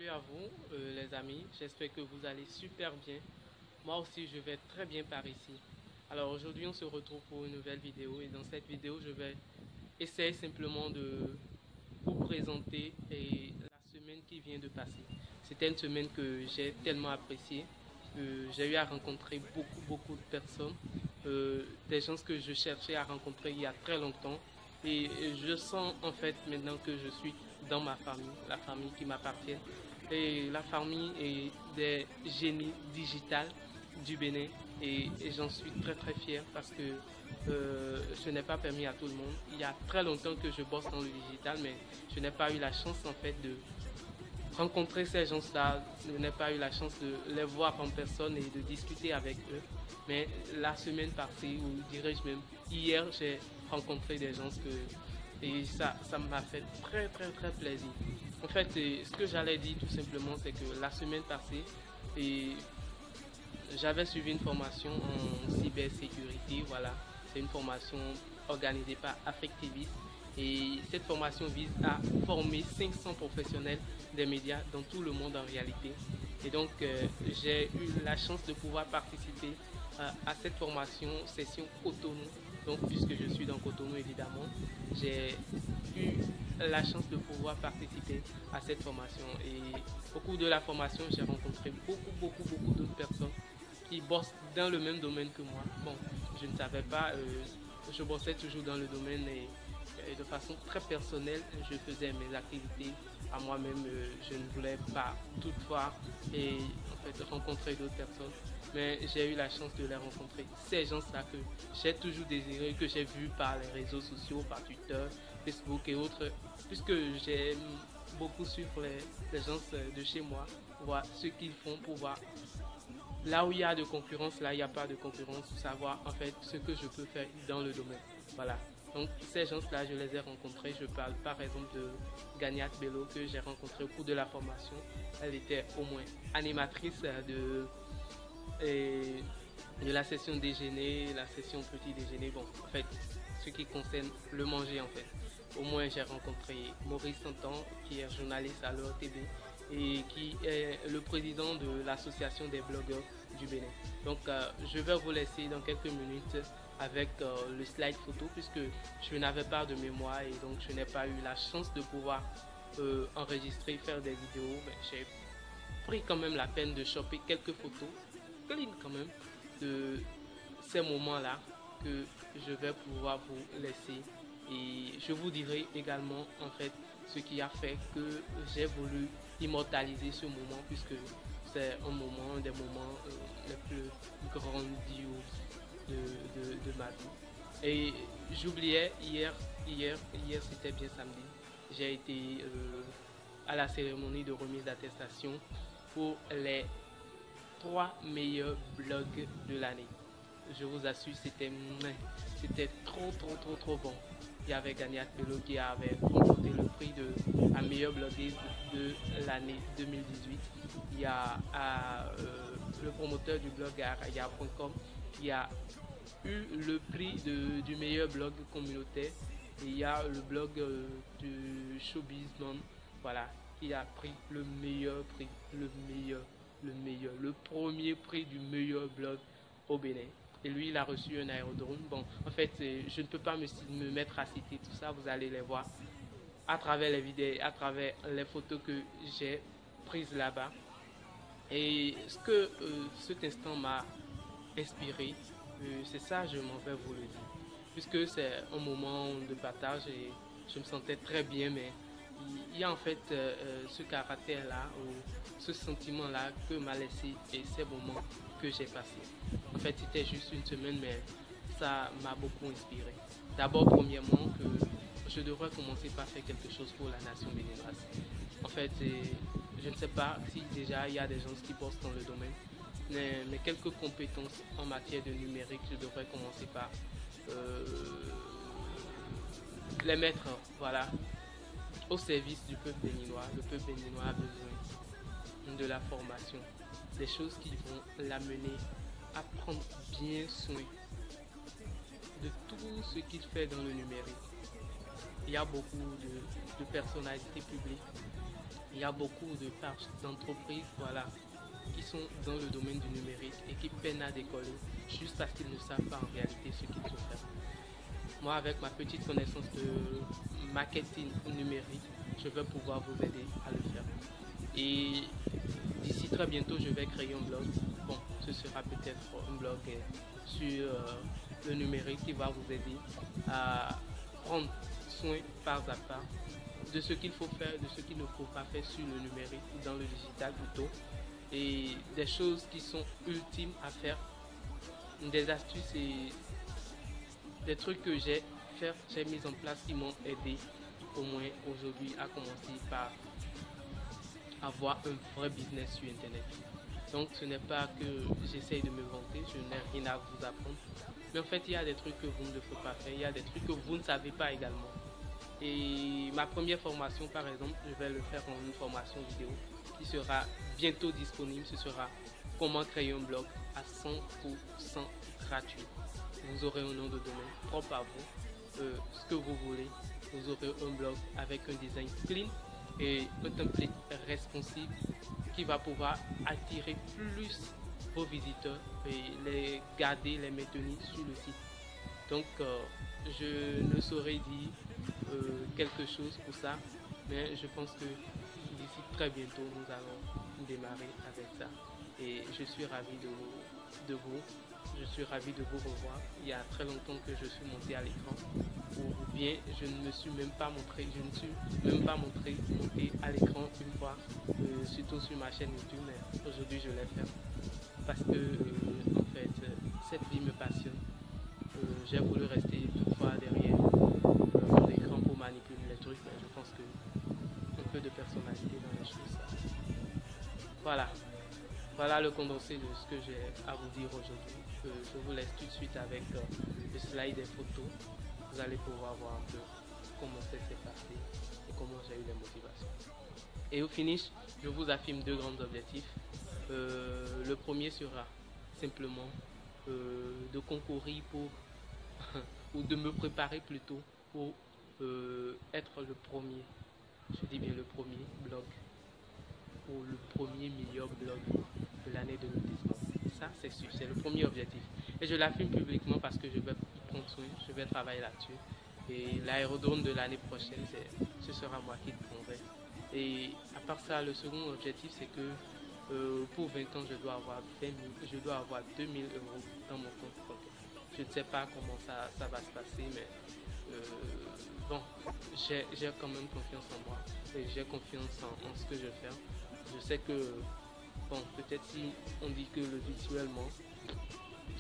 Salut à vous les amis, j'espère que vous allez super bien. Moi aussi je vais très bien par ici. Alors aujourd'hui on se retrouve pour une nouvelle vidéo et dans cette vidéo je vais essayer simplement de vous présenter la semaine qui vient de passer. C'était une semaine que j'ai tellement appréciée. J'ai eu à rencontrer beaucoup de personnes, des gens que je cherchais à rencontrer il y a très longtemps. Et je sens en fait maintenant que je suis dans ma famille, la famille qui m'appartient, et la famille est des génies digitales du Bénin. Et j'en suis très fier parce que ce n'est pas permis à tout le monde. Il y a très longtemps que je bosse dans le digital, mais je n'ai pas eu la chance en fait de rencontrer ces gens-là. Je n'ai pas eu la chance de les voir en personne et de discuter avec eux. Mais la semaine passée, ou dirais-je même hier, j'ai rencontré des gens et ça m'a fait très plaisir. En fait, ce que j'allais dire tout simplement, c'est que la semaine passée, et j'avais suivi une formation en cybersécurité, voilà. C'est une formation organisée par Affectivis et cette formation vise à former 500 professionnels des médias dans tout le monde en réalité. Et donc, j'ai eu la chance de pouvoir participer à cette formation session Cotonou. Donc, puisque je suis dans Cotonou, évidemment, j'ai eu la chance de pouvoir participer à cette formation. Et au cours de la formation, j'ai rencontré beaucoup d'autres personnes qui bossent dans le même domaine que moi. Bon, je ne savais pas, je bossais toujours dans le domaine et de façon très personnelle, je faisais mes activités à moi-même. Je ne voulais pas toutefois et en fait rencontrer d'autres personnes, mais j'ai eu la chance de les rencontrer. Ces gens-là que j'ai toujours désiré, que j'ai vu par les réseaux sociaux, par Twitter, Facebook et autres, puisque j'aime beaucoup suivre les gens de chez moi, voir ce qu'ils font pour voir là où il y a de concurrence, là il n'y a pas de concurrence, savoir en fait ce que je peux faire dans le domaine. Voilà. Donc ces gens-là, je les ai rencontrés. Je parle par exemple de Gagnat Bello que j'ai rencontré au cours de la formation. Elle était au moins animatrice et de la session déjeuner, la session petit déjeuner. Bon, en fait, ce qui concerne le manger en fait. Au moins j'ai rencontré Maurice Santon qui est journaliste à l'ORTV et qui est le président de l'association des blogueurs du Bénin. Donc je vais vous laisser dans quelques minutes avec le slide photo puisque je n'avais pas de mémoire et donc je n'ai pas eu la chance de pouvoir enregistrer, faire des vidéos. Mais j'ai pris quand même la peine de choper quelques photos, clean quand même, de ces moments-là que je vais pouvoir vous laisser. Et je vous dirai également en fait ce qui a fait que j'ai voulu immortaliser ce moment puisque c'est un moment, des moments les plus grandioses de ma vie. Et j'oubliais hier c'était bien samedi, j'ai été à la cérémonie de remise d'attestation pour les 3 meilleurs blogs de l'année. Je vous assure, c'était trop bon. Il y avait Gagnat Bello qui avait remporté le prix de la meilleure blogueuse de l'année 2018. Il y a le promoteur du blog araya.com qui a eu le prix du meilleur blog communautaire. Et il y a le blog du Showbizman, voilà, qui a pris le meilleur prix, le premier prix du meilleur blog au Bénin. Et lui, il a reçu un aérodrome. Bon, en fait, je ne peux pas me mettre à citer tout ça. Vous allez les voir à travers les vidéos, à travers les photos que j'ai prises là-bas. Et ce que cet instant m'a inspiré, c'est ça, je m'en vais vous le dire. Puisque c'est un moment de partage et je me sentais très bien, mais il y a en fait ce caractère-là, ou ce sentiment-là que m'a laissé et ces moments que j'ai passés. En fait, c'était juste une semaine, mais ça m'a beaucoup inspiré. D'abord, premièrement, que je devrais commencer par faire quelque chose pour la nation béninoise. En fait, je ne sais pas si déjà il y a des gens qui bossent dans le domaine, mais quelques compétences en matière de numérique, je devrais commencer par euh, les mettre, voilà, au service du peuple béninois. Le peuple béninois a besoin de la formation, des choses qui vont l'amener à prendre bien soin de tout ce qu'il fait dans le numérique. Il y a beaucoup de personnalités publiques, Il y a beaucoup de pages d'entreprises, voilà, qui sont dans le domaine du numérique et qui peinent à décoller juste parce qu'ils ne savent pas en réalité ce qu'il faut faire. Moi, avec ma petite connaissance de marketing numérique, je vais pouvoir vous aider à le faire. Et d'ici très bientôt, je vais créer un blog. Bon, ce sera peut-être un blog sur le numérique qui va vous aider à prendre soin pas à pas de ce qu'il faut faire, de ce qu'il ne faut pas faire sur le numérique ou dans le digital plutôt, et des choses qui sont ultimes à faire, des astuces et des trucs que j'ai mis en place qui m'ont aidé au moins aujourd'hui à commencer par avoir un vrai business sur internet. Donc ce n'est pas que j'essaye de me vanter, je n'ai rien à vous apprendre, mais en fait il y a des trucs que vous ne devez pas faire, il y a des trucs que vous ne savez pas également. Et ma première formation par exemple, je vais le faire en une formation vidéo qui sera bientôt disponible. Ce sera comment créer un blog à 100% gratuit. Vous aurez un nom de domaine propre à vous, ce que vous voulez. Vous aurez un blog avec un design clean et un template responsive qui va pouvoir attirer plus vos visiteurs et les garder, les maintenir sur le site. Donc je ne saurais dire quelque chose pour ça, mais je pense que d'ici très bientôt nous allons démarrer avec ça. Et je suis ravi je suis ravi de vous revoir. Il y a très longtemps que je suis monté à l'écran, ou bien je ne me suis même pas montré, monté à l'écran une fois, surtout sur ma chaîne YouTube, mais aujourd'hui je l'ai fait parce que en fait cette vie me passionne. J'ai voulu rester toutefois derrière mon écran pour manipuler les trucs, mais je pense que un peu de personnalité dans les choses. Voilà le condensé de ce que j'ai à vous dire aujourd'hui. Je vous laisse tout de suite avec le slide des photos. Vous allez pouvoir voir un peu comment ça s'est passé et comment j'ai eu les motivations. Et au finish, je vous affirme deux grands objectifs. Le premier sera simplement de concourir pour ou de me préparer plutôt pour être le premier, je dis bien le premier blog, ou le premier meilleur blog de l'année 2019. Ça c'est sûr, c'est le premier objectif. Et je l'affirme publiquement parce que je vais y prendre soin, je vais travailler là-dessus. Et l'aérodrome de l'année prochaine, ce sera moi qui le prendrai. Et à part ça, le second objectif c'est que pour 20 ans, je dois avoir 2000 euros dans mon compte bancaire. Je ne sais pas comment ça va se passer, mais bon, j'ai quand même confiance en moi et j'ai confiance en ce que je fais. Je sais que, bon, peut-être si on dit que le visuellement,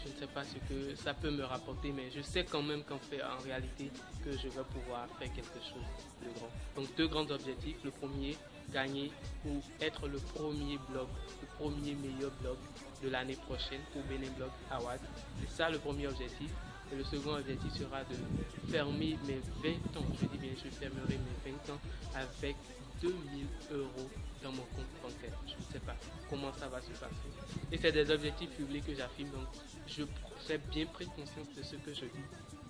je ne sais pas ce que ça peut me rapporter, mais je sais quand même qu'en fait, en réalité, que je vais pouvoir faire quelque chose de grand. Donc deux grands objectifs. Le premier, gagner ou être le premier blog, le premier meilleur blog de l'année prochaine pour Beneblog Award. C'est ça le premier objectif. Et le second objectif sera de fermer mes 20 ans. Je dis bien, je fermerai mes 20 ans avec 2000 euros dans mon compte bancaire. Je ne sais pas comment ça va se passer. Et c'est des objectifs publics que j'affirme. Donc, j'ai bien pris conscience de ce que je dis.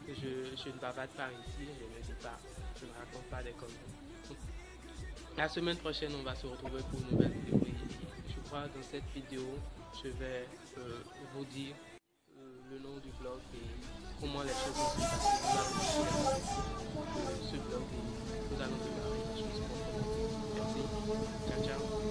Je ne bavade pas ici, je ne dis pas, je ne raconte pas des conneries. La semaine prochaine, on va se retrouver pour une nouvelle vidéo. Je crois dans cette vidéo, je vais vous dire le nom du blog et comment les choses vont se passer. Nous allons ce blog et nous allons démarrer les choses proprement. Merci. Ciao, ciao.